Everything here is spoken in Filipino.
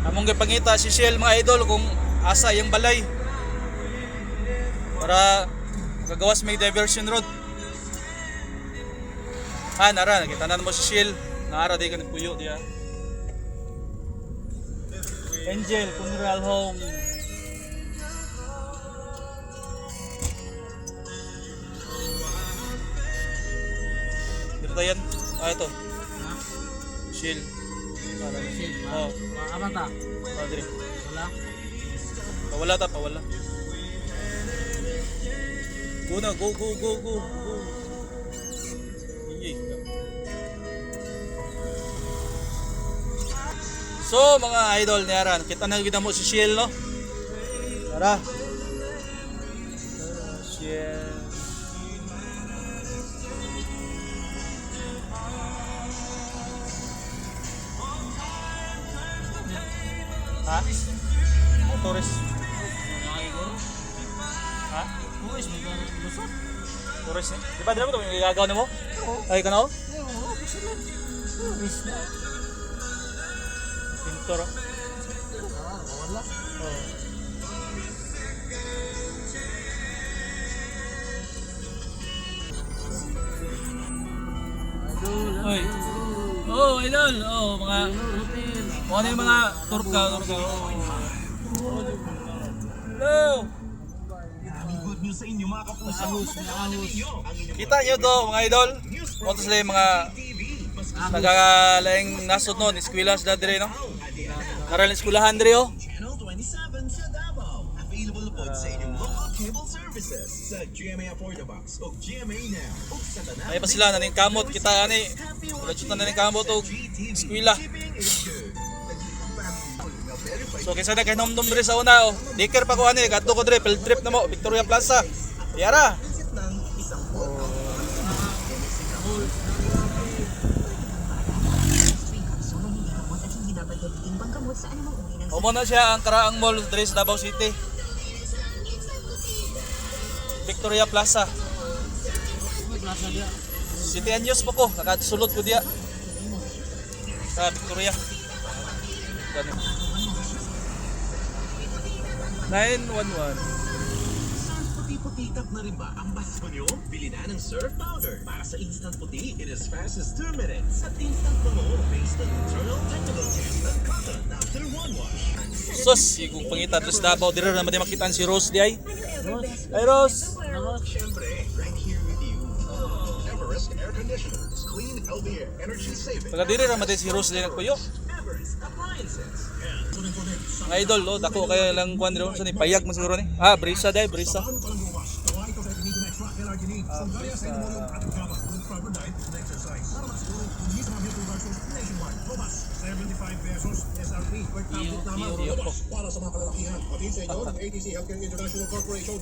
Among gipangita si Shell mga idol kung asa yung balay. Para gagawas may diversion road. Nara, nakita na mo si Shell. Nara di ka nagpuyo diya. Angel Funeral Home. Dito yan. Ito. Shell. Shell. Oh. Apa ta? Padre. Wala. Pawala ta, pawala. Go na, go. Iyay ka. So mga idol niyaran, kita na gina mo si Shell no? Tara. Shell. Ha? Tourist. Ha? Buwis mo ka lusot. Tourist eh? Di ba dala mo ito? Yung gagawin mo? Ay ka na oh? Oo, sila. Buwis na. Pintor oh? Wala. Oh. Oy. Oh, idol. Oh, mga ano yung mga turka. Oh. Hello. Good news sa inyo mga kapuso. Kita nyo to mga idol. Kung sila yung mga nagkakalaing nasod nun. Eskwela sila dire no? Naral eskwelahan dire oh. Channel 27 sa Davao. Available po sa inyong local cable services sa GMA Affordabox o GMA Now o sa Tanang. Ay pa sila naning kamot kita ani. Wala chuta naning kamot og eskwela. So kaysa na kahinomdom dire sa una oh. Diker pa ko ani gadto ko dire field trip na mo Victoria Plaza. Yara. Umo na siya ang Karaang Mall dire sa Davao City. Victoria Plaza. Plaza dia. City Anyos po ko, nakasulod ko diya. Sa Victoria. Gani. 911. Puti-puti tap na rin ba ang baso nyo? Bili na ng Surf Powder. Para sa instant puti, in as fast as 2 minutes. At instant bango based on internal technical test at cotton after one wash. Sus, kung pangita to sa Davao, dire naman di makitaan si Rose di ay. Ay Rose. Siyempre, right here with you. Everest Air Conditioners. Clean, healthy air. Energy saving. Taga dire naman din si Rose di nagpuyo. Everest Appliances. Mga idol, oh, dako kaya lang kuan ron sa ni payag mo siguro ni. Brisa dai, brisa. Para sa mga kalalakihan, atin sa inyo ng ATC Healthcare International Corporation.